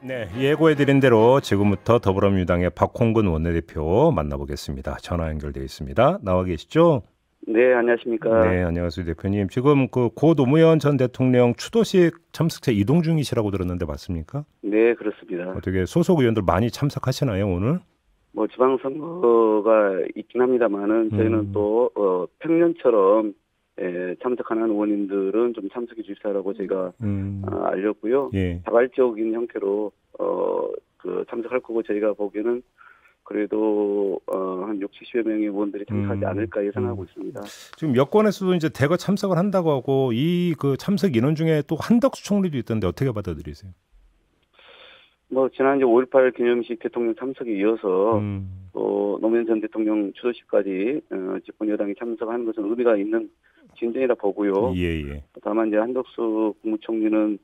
네, 예고해드린 대로 지금부터 더불어민주당의 박홍근 원내대표 만나보겠습니다. 전화 연결되어 있습니다. 나와 계시죠? 네, 안녕하십니까. 네, 안녕하세요, 대표님. 지금 고 노무현 전 대통령 추도식 참석차 이동 중이시라고 들었는데 맞습니까? 네, 그렇습니다. 어떻게 소속 의원들 많이 참석하시나요, 오늘? 뭐 지방선거가 있긴 합니다만은 저희는 음, 또 평년처럼 참석하는 의원님들은 좀 참석해 주시라고 제가 알렸고요. 예. 자발적인 형태로 참석할 거고 저희가 보기에는 그래도 한 6, 70여 명의 의원들이 참석하지 음, 않을까 예상하고 음. 있습니다. 지금 여권에서도 이제 대거 참석을 한다고 하고 이 그 참석 인원 중에 또 한덕수 총리도 있던데 어떻게 받아들이세요? 뭐 지난 이제 5.18 기념식 대통령 참석에 이어서 음, 또 노무현 전 대통령 추도식까지 집권 여당이 참석하는 것은 의미가 있는 진전이라 보고요. 예, 예. 다만 이제 한덕수 국무총리는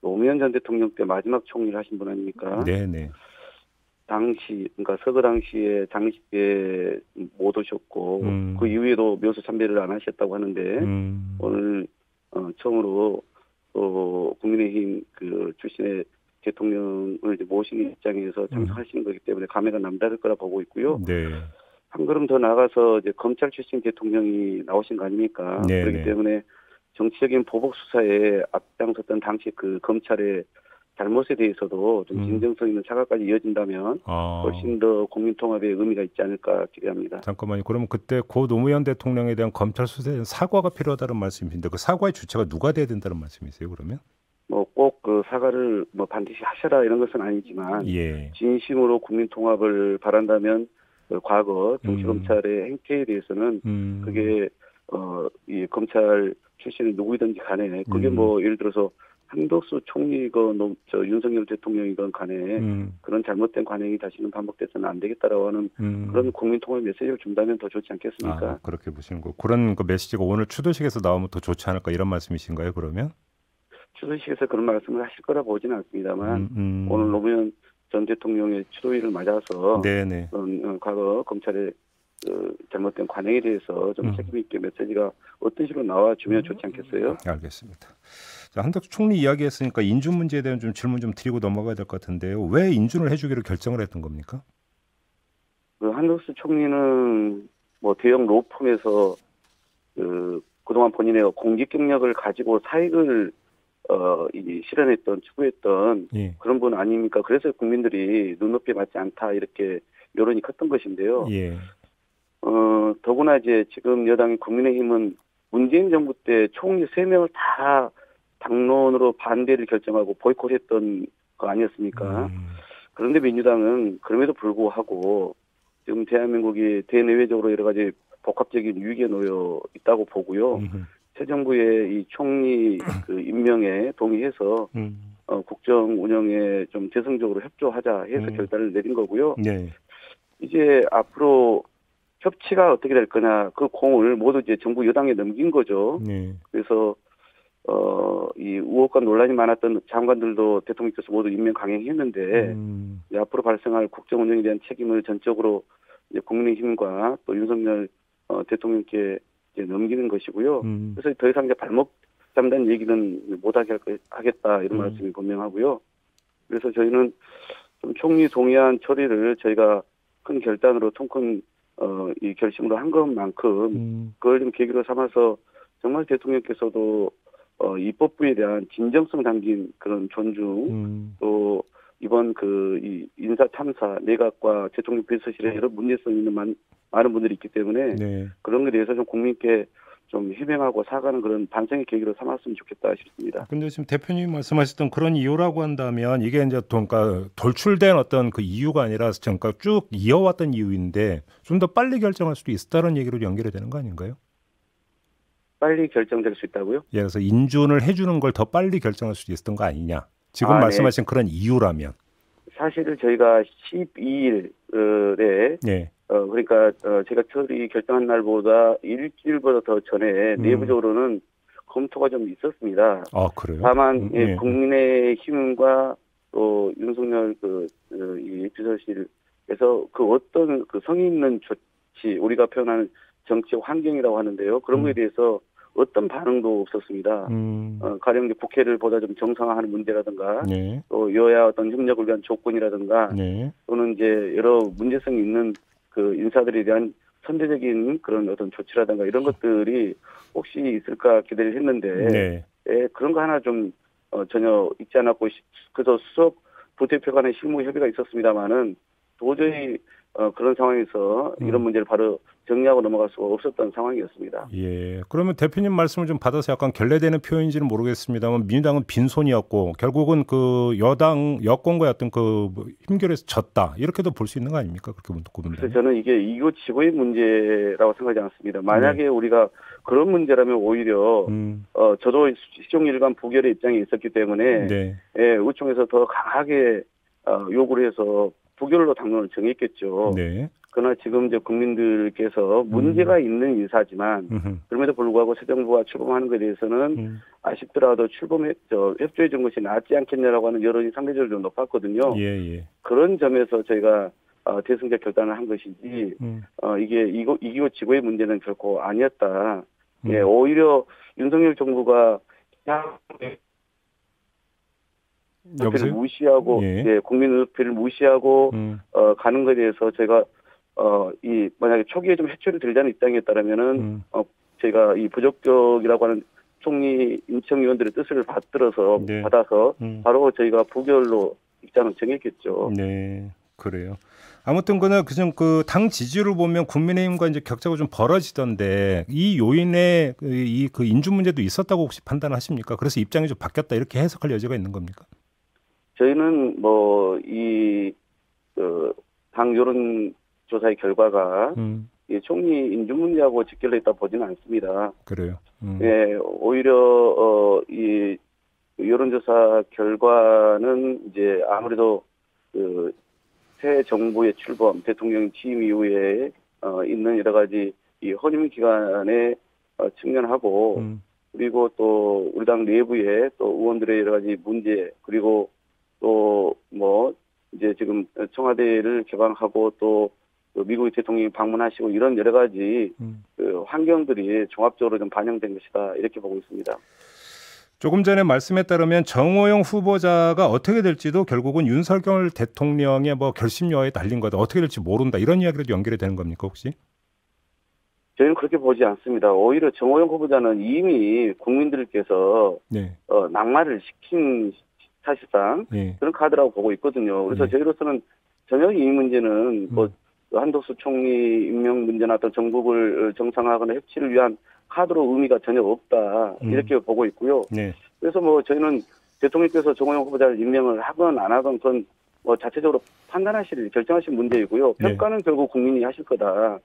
노무현 전 대통령 때 마지막 총리를 하신 분 아닙니까? 네, 네. 당시 그러니까 서거 당시에 장식에 못 오셨고 그 음, 이후에도 묘소 참배를 안 하셨다고 하는데 음, 오늘 처음으로 또 국민의힘 그 출신의 대통령을 이제 모시는 입장에서 음. 참석하시는 거기 때문에 감회가 남다를 거라 보고 있고요. 네, 한 걸음 더 나가서 이제 검찰 출신 대통령이 나오신 거 아닙니까? 네, 그렇기 네. 때문에 정치적인 보복 수사에 앞장섰던 당시 그 검찰의 잘못에 대해서도 좀 음, 진정성 있는 사과까지 이어진다면 아, 훨씬 더 국민 통합에 의미가 있지 않을까 기대합니다. 잠깐만요. 그러면 그때 고 노무현 대통령에 대한 검찰 수사에 대한 사과가 필요하다는 말씀이신데 그 사과의 주체가 누가 돼야 된다는 말씀이세요, 그러면? 뭐 꼭 그 사과를 뭐 반드시 하셔라 이런 것은 아니지만 예, 진심으로 국민 통합을 바란다면 그 과거 음, 정치검찰의 행태에 대해서는 음, 그게 이 검찰 출신의 누구이든지 간에 그게 음, 뭐 예를 들어서 한덕수 총리건 윤석열 대통령이건 간에 음, 그런 잘못된 관행이 다시는 반복돼서는 안 되겠다라고 하는 그런 음. 국민 통합 메시지를 준다면 더 좋지 아, 않겠습니까? 그렇게 보시는 거. 그런 그 메시지가 오늘 추도식에서 나오면 더 좋지 않을까 이런 말씀이신가요, 그러면? 추도식에서 그런 말씀을 하실 거라 보지는 않습니다만 오늘 음. 노무현 전 대통령의 추도일을 맞아서 네네. 과거 검찰의 잘못된 관행에 대해서 좀 음, 책임 있게 메시지가 어떤 식으로 나와주면 좋지 않겠어요? 알겠습니다. 자, 한덕수 총리 이야기했으니까 인준 문제에 대한 좀 질문 좀 드리고 넘어가야 될 것 같은데요. 왜 인준을 해주기로 결정을 했던 겁니까? 그 한덕수 총리는 뭐 대형 로펌에서 그동안 본인의 공직 경력을 가지고 사익을 실현했던 추구했던 예, 그런 분 아닙니까? 그래서 국민들이 눈높이에 맞지 않다 이렇게 여론이 컸던 것인데요. 예, 더구나 이제 지금 여당인 국민의힘은 문재인 정부 때 총리 3명을 다 당론으로 반대를 결정하고 보이콧했던 거 아니었습니까? 음, 그런데 민주당은 그럼에도 불구하고 지금 대한민국이 대내외적으로 여러 가지 복합적인 위기에 놓여 있다고 보고요. 음, 새 정부의 이 총리 그 임명에 동의해서 음, 국정 운영에 좀 재성적으로 협조하자 해서 음, 결단을 내린 거고요. 네, 이제 앞으로 협치가 어떻게 될 거냐 그 공을 모두 이제 정부 여당에 넘긴 거죠. 네, 그래서 이 의혹과 논란이 많았던 장관들도 대통령께서 모두 임명 강행했는데 음, 이제 앞으로 발생할 국정 운영에 대한 책임을 전적으로 이제 국민의힘과 또 윤석열 대통령께 이제 넘기는 것이고요. 음, 그래서 더 이상 이제 발목 잡는 얘기는 못하게 하겠다 이런 음, 말씀이 분명하고요. 그래서 저희는 좀 총리 동의안 처리를 저희가 큰 결단으로 통큰 이 결심으로 한 것만큼 음, 그걸 좀 계기로 삼아서 정말 대통령께서도 입법부에 대한 진정성 담긴 그런 존중 음, 또 이번 이 인사 참사 내각과 대통령 비서실에 여러 문제성 있는 많은 분들이 있기 때문에 네. 그런 것에 대해서 좀 국민께 좀 희명하고 사과하는 그런 반성의 계기로 삼았으면 좋겠다 싶습니다. 근데 지금 대표님이 말씀하셨던 그런 이유라고 한다면 이게 이제 그러니까 돌출된 어떤 그 이유가 아니라 그러니까 쭉 이어왔던 이유인데 좀 더 빨리 결정할 수도 있었다는 얘기로 연결이 되는 거 아닌가요? 빨리 결정될 수 있다고요? 예, 그래서 인준을 해주는 걸 더 빨리 결정할 수도 있었던 거 아니냐? 지금 아, 네. 말씀하신 그런 이유라면, 사실 저희가 12일에 예, 그러니까 제가 처리 결정한 날보다 일주일보다 더 전에 음, 내부적으로는 검토가 좀 있었습니다. 아 그래요? 다만 예, 예, 국민의힘과 또 윤석열 이 비서실에서 그 어떤 그 성의 있는 조치 우리가 표현하는 정치 환경이라고 하는데요. 그런 거에 음, 대해서 어떤 반응도 없었습니다. 가령 이제 국회를 보다 좀 정상화하는 문제라든가 네. 또 여야 어떤 협력을 위한 조건이라든가 네. 또는 이제 여러 문제성이 있는 그 인사들에 대한 선제적인 그런 어떤 조치라든가 이런 것들이 혹시 있을까 기대를 했는데 네. 그런 거 하나 좀 전혀 있지 않았고 그래서 수석 부대표 간의 실무 협의가 있었습니다만은 도저히 그런 상황에서 이런 문제를 바로 정리하고 넘어갈 수가 없었던 상황이었습니다. 예. 그러면 대표님 말씀을 좀 받아서 약간 결례되는 표현인지는 모르겠습니다만 민주당은 빈손이었고 결국은 그 여권과의 어떤 그 힘결에서 졌다 이렇게도 볼 수 있는 거 아닙니까? 그렇게 듣고 보면. 그래서 저는 이게 이거 지구의 문제라고 생각하지 않습니다. 만약에 우리가 그런 문제라면 오히려 저도 시종일관 부결의 입장에 있었기 때문에 네. 의총에서 더 강하게 요구를 해서 부결로 당론을 정했겠죠. 네. 그러나 지금 이제 국민들께서 문제가 있는 인사지만 그럼에도 불구하고 새 정부가 출범하는 것에 대해서는 아쉽더라도 협조해 준 것이 낫지 않겠냐라고 하는 여론이 상대적으로 좀 높았거든요. 예. 그런 점에서 저희가 대승적 결단을 한 것이지 이게 이기고 지구의 문제는 결코 아니었다. 오히려 윤석열 정부가 의회를 무시하고 국민 의회를 무시하고 가는 것에 대해서 저희가 만약에 초기에 좀 해초를 들자는 입장이었다면은 저희가 이 부적격이라고 하는 총리 임청위원들의 뜻을 받아서 바로 저희가 부결로 입장을 정했겠죠. 네, 그래요. 아무튼 그냥 그 당 지지율을 보면 국민의힘과 이제 격차가 좀 벌어지던데 이 요인에 그 인준 문제도 있었다고 혹시 판단하십니까? 그래서 입장이 좀 바뀌었다 이렇게 해석할 여지가 있는 겁니까? 저희는 당 여론 조사의 결과가 이 총리 인준 문제하고 직결됐다 보지는 않습니다. 그래요. 오히려 이 여론조사 결과는 이제 아무래도 그 새 정부의 출범, 대통령 취임 이후에 있는 여러 가지 이 허임 기간에 측면하고 그리고 또 우리 당 내부에 또 의원들의 여러 가지 문제 그리고 또 이제 지금 청와대를 개방하고 또 미국 대통령이 방문하시고 이런 여러 가지 그 환경들이 종합적으로 좀 반영된 것이다 이렇게 보고 있습니다. 조금 전에 말씀에 따르면 정호영 후보자가 어떻게 될지도 결국은 윤석열 대통령의 결심 여하에 달린 거다. 어떻게 될지 모른다. 이런 이야기로 연결이 되는 겁니까 혹시? 저희는 그렇게 보지 않습니다. 오히려 정호영 후보자는 이미 국민들께서 낙마를 시킨 사실상 그런 카드라고 보고 있거든요. 그래서 저희로서는 전혀 이 문제는 한덕수 총리 임명 문제나 또 정국을 정상화하거나 협치를 위한 카드로 의미가 전혀 없다 이렇게 보고 있고요. 그래서 저희는 대통령께서 정호영 후보자를 임명을 하건 안 하건 그건 자체적으로 결정하실 문제이고요. 평가는 결국 국민이 하실 거다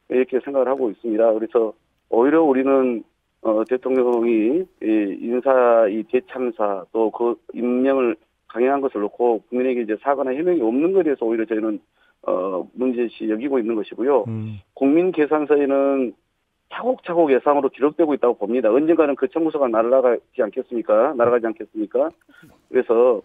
이렇게 생각을 하고 있습니다. 그래서 오히려 우리는 대통령이 이 대참사 또 그 임명을 강행한 것을 놓고 국민에게 이제 사과나 해명이 없는 것에 대해서 오히려 저희는 문제시 여기고 있는 것이고요. 국민 계산서에는 차곡차곡 예상으로 기록되고 있다고 봅니다. 언젠가는 그 청구서가 날아가지 않겠습니까? 그래서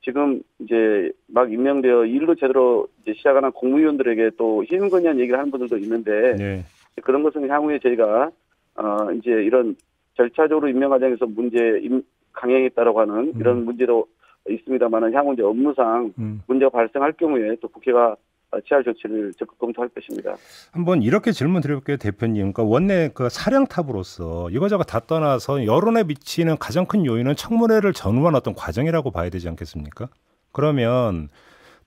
지금 이제 막 임명되어 일로 제대로 이제 시작하는 공무위원들에게 또 희생건의한 얘기를 하는 분들도 있는데 그런 것은 향후에 저희가 이제 이런 절차적으로 임명 과정에서 강행했다라고 하는 이런 문제도 있습니다만은 향후 이제 업무상 문제가 발생할 경우에 또 국회가 취할 조치를 적극 검토할 것입니다. 한번 이렇게 질문 드려볼게요, 대표님. 그러니까 원내 그 사령탑으로서 이거저거 다 떠나서 여론에 미치는 가장 큰 요인은 청문회를 전후한 어떤 과정이라고 봐야 되지 않겠습니까? 그러면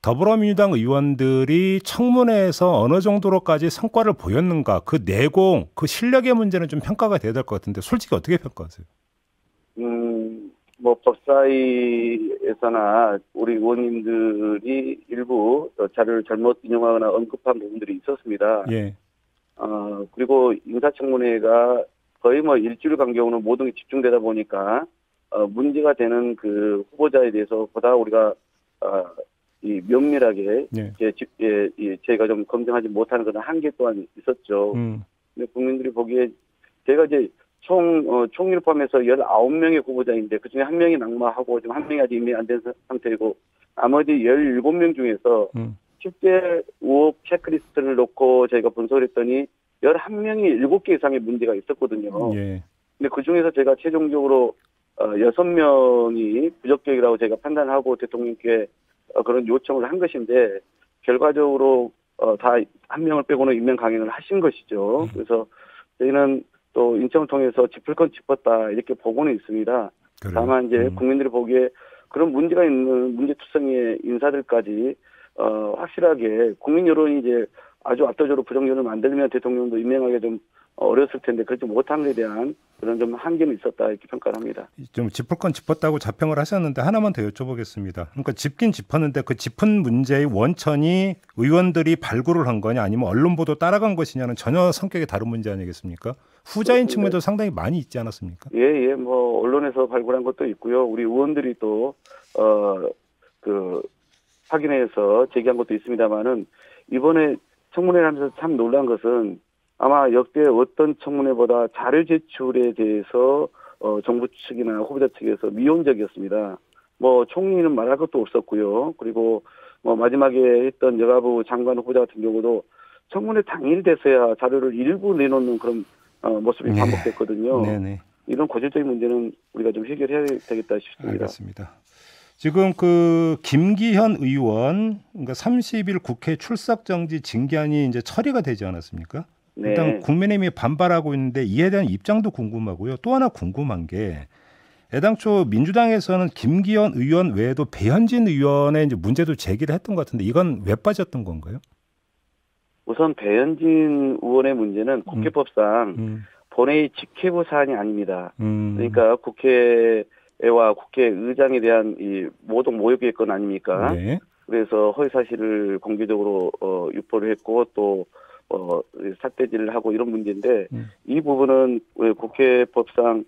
더불어민주당 의원들이 청문회에서 어느 정도로까지 성과를 보였는가, 그 내공, 그 실력의 문제는 좀 평가가 돼야 될 것 같은데 솔직히 어떻게 평가하세요? 법사위에서나 우리 의원님들이 일부 자료를 잘못 인용하거나 언급한 부분들이 있었습니다. 그리고 인사청문회가 거의 일주일 간격으로 모든 게 집중되다 보니까 문제가 되는 그 후보자에 대해서 보다 우리가 이 면밀하게 저희가 좀 검증하지 못하는 그런 한계 또한 있었죠. 근데 국민들이 보기에 제가 이제 총리를 포함해서 19명의 후보자인데 그중에 1명이 낙마하고 지금 1명이 아직 임명이 안 된 상태이고 나머지 17명 중에서 10대 의혹 체크리스트를 놓고 저희가 분석을 했더니 11명이 7개 이상의 문제가 있었거든요. 근데 그 중에서 제가 최종적으로 6명이 부적격이라고 제가 판단하고 대통령께 그런 요청을 한 것인데 결과적으로 다 한 명을 빼고는 임명 강행을 하신 것이죠. 그래서 저희는 또 인청을 통해서 짚을 건 짚었다 이렇게 보고는 있습니다. 그래요. 다만 이제 국민들이 보기에 그런 문제가 있는 문제투성이의 인사들까지 확실하게 국민 여론이 이제 아주 압도적으로 부정론을 만들면 대통령도 임명하기 좀 어렸을 텐데 그렇지 못한 것에 대한 그런 좀 한계는 있었다 이렇게 평가를 합니다. 좀 짚을 건 짚었다고 자평을 하셨는데 하나만 더 여쭤보겠습니다. 그러니까 짚긴 짚었는데 그 짚은 문제의 원천이 의원들이 발굴을 한 거냐 아니면 언론 보도 따라간 것이냐는 전혀 성격이 다른 문제 아니겠습니까? 후자인 그렇습니다. 측면도 상당히 많이 있지 않았습니까? 예, 뭐 언론에서 발굴한 것도 있고요. 우리 의원들이 또 확인해서 제기한 것도 있습니다만은 이번에 청문회를 하면서 참 놀란 것은 아마 역대 어떤 청문회보다 자료 제출에 대해서 정부 측이나 후보자 측에서 미온적이었습니다. 뭐 총리는 말할 것도 없었고요. 그리고 뭐 마지막에 했던 여가부 장관 후보자 같은 경우도 청문회 당일 돼서야 자료를 일부 내놓는 그런 모습이 반복됐거든요. 네네. 이런 고질적인 문제는 우리가 좀 해결해야 되겠다 싶습니다. 알겠습니다. 지금 그 김기현 의원 그러니까 30일 국회 출석 정지 징계안이 이제 처리가 되지 않았습니까? 네. 일단 국민의힘이 반발하고 있는데 이에 대한 입장도 궁금하고요. 또 하나 궁금한 게 애당초 민주당에서는 김기현 의원 외에도 배현진 의원의 이제 문제도 제기를 했던 것 같은데 이건 왜 빠졌던 건가요? 우선 배현진 의원의 문제는 국회법상 본회의 직회부 사안이 아닙니다. 그러니까 국회와 국회의장에 대한 이 모독 모욕의 건 아닙니까? 네. 그래서 허위 사실을 공개적으로 유포를 했고 또 삿대질을 하고 이런 문제인데 이 부분은 국회법상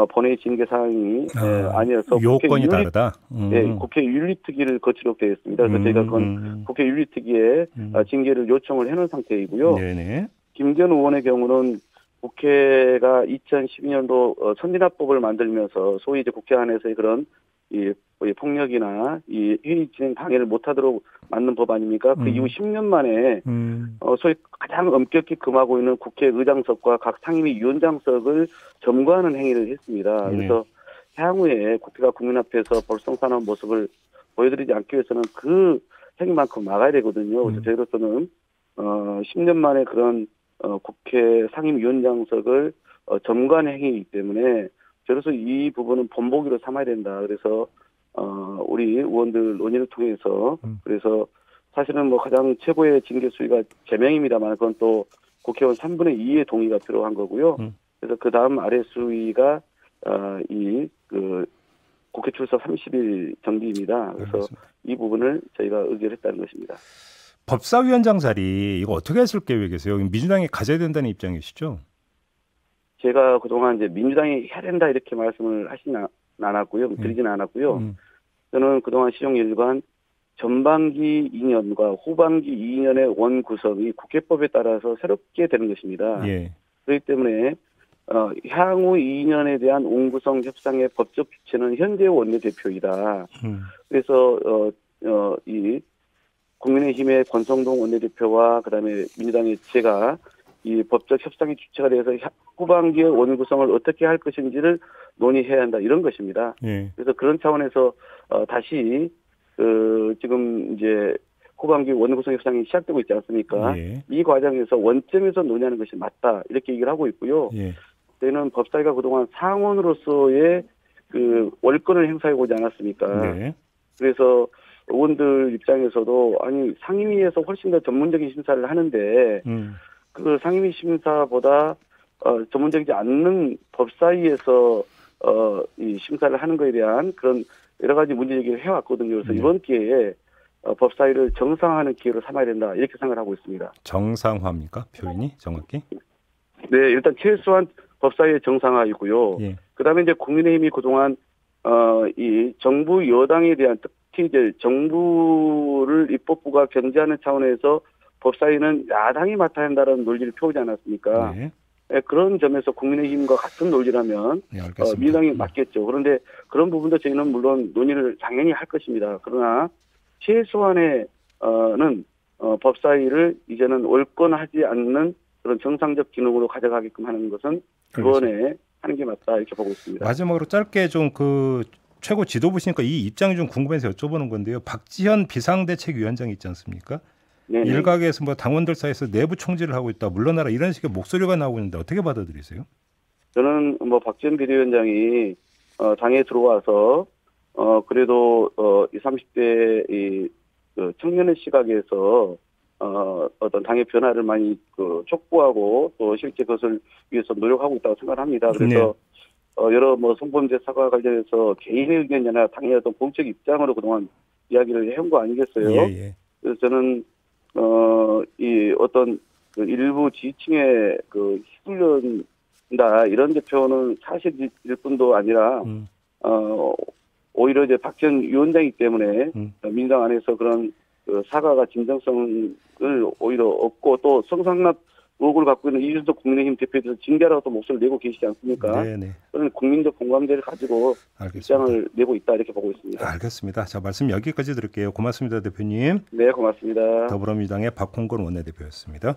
본회의 징계 사항이 아니어서 요건이 다르다. 네, 국회 윤리특위를 거치도록 되어 있습니다. 그래서 저희가 그건 국회 윤리특위에 징계를 요청을 해놓은 상태이고요. 네네. 김기현 의원의 경우는 국회가 2012년도 선진화법을 만들면서 소위 이제 국회 안에서의 그런 이 폭력이나 이 회의 진행 방해를 못하도록 만든 법 아닙니까? 그 이후 10년 만에 소위 가장 엄격히 금하고 있는 국회의장석과 각 상임위 위원장석을 점거하는 행위를 했습니다. 그래서 향후에 국회가 국민 앞에서 볼썽사나운 모습을 보여드리지 않기 위해서는 그 행위만큼 막아야 되거든요. 그래서 저희로서는 10년 만에 그런 국회 상임위원장석을 점거하는 행위이기 때문에 저로서 이 부분은 본보기로 삼아야 된다. 그래서 우리 의원들 논의를 통해서 그래서 사실은 뭐 가장 최고의 징계 수위가 제명입니다만 그건 또 국회의원 3분의 2의 동의가 필요한 거고요. 그래서 그 다음 아래 수위가 국회 출석 30일 정지입니다. 그래서 알겠습니다. 이 부분을 저희가 의결했다는 것입니다. 법사위원장 자리 이거 어떻게 했을 계획이세요? 민주당이 가져야 된다는 입장이시죠? 제가 그동안 이제 민주당이 해야 된다 이렇게 말씀을 하시진 않았고요. 드리지는 않았고요. 저는 그동안 시종일관 전반기 2년과 후반기 2년의 원 구성이 국회법에 따라서 새롭게 되는 것입니다. 예. 그렇기 때문에 향후 2년에 대한 원구성 협상의 법적 주체는 현재 원내대표이다. 그래서 이 국민의힘의 권성동 원내대표와 그다음에 민주당의 제가 이 법적 협상의 주체가 돼서 후반기의 원구성을 어떻게 할 것인지를 논의해야 한다 이런 것입니다. 예. 그래서 그런 차원에서 다시 지금 이제 후반기 원구성 협상이 시작되고 있지 않습니까? 예. 이 과정에서 원점에서 논의하는 것이 맞다 이렇게 얘기를 하고 있고요. 예. 저희는 법사위가 그동안 상원으로서의 그 월권을 행사해 오지 않았습니까? 네. 그래서 의원들 입장에서도 아니 상임위에서 훨씬 더 전문적인 심사를 하는데 그 상임위 심사보다 전문적이지 않는 법사위에서 이 심사를 하는 것에 대한 그런 여러 가지 문제 제기를 해왔거든요. 그래서 이번 기회에 법사위를 정상화하는 기회로 삼아야 된다 이렇게 생각을 하고 있습니다. 정상화입니까? 표현이 정확히? 네, 일단 최소한 법사위의 정상화이고요. 예. 그다음에 이제 국민의힘이 그동안 이 정부 여당에 대한 특히 이제 정부를 입법부가 견제하는 차원에서 법사위는 야당이 맡아야 한다는 논리를 펴오지 않았습니까? 네. 네, 그런 점에서 국민의힘과 같은 논리라면 네, 민주당이 맞겠죠. 그런데 그런 부분도 저희는 물론 논의를 당연히 할 것입니다. 그러나 최소한의 법사위를 이제는 월권하지 않는 그런 정상적 기능으로 가져가게끔 하는 것은 의원의 하는 게 맞다 이렇게 보고 있습니다. 마지막으로 짧게 좀 그 최고 지도부시니까 이 입장이 좀 궁금해서 여쭤보는 건데요. 박지현 비상대책위원장이 있지 않습니까? 네네. 일각에서 뭐 당원들 사이에서 내부 총질을 하고 있다, 물러나라 이런 식의 목소리가 나오고 있는데 어떻게 받아들이세요? 저는 뭐 박지원 비대위원장이 당에 들어와서 그래도 20, 30대 그 청년의 시각에서 어떤 당의 변화를 많이 촉구하고 또 실제 그것을 위해서 노력하고 있다고 생각합니다. 그래서 여러 뭐 성범죄 사과 관련해서 개인의 의견이나 당의 어떤 공적 입장으로 그동안 이야기를 해온 거 아니겠어요? 예. 그래서 저는 이 어떤 그 일부 지지층의 그 휘둘른다 이런 대표는 사실일 뿐도 아니라 오히려 이제 박지원 위원장이기 때문에 민주당 안에서 그런 그 사과가 진정성을 오히려 얻고 또 성상납 의혹을 갖고 있는 이준석 국민의힘 대표에 대해서 징계라고 또 목소리를 내고 계시지 않습니까? 네네. 그런 국민적 공감대를 가지고 알겠습니다. 입장을 내고 있다 이렇게 보고 있습니다. 알겠습니다. 자, 말씀 여기까지 드릴게요. 고맙습니다, 대표님. 네, 고맙습니다. 더불어민주당의 박홍근 원내대표였습니다.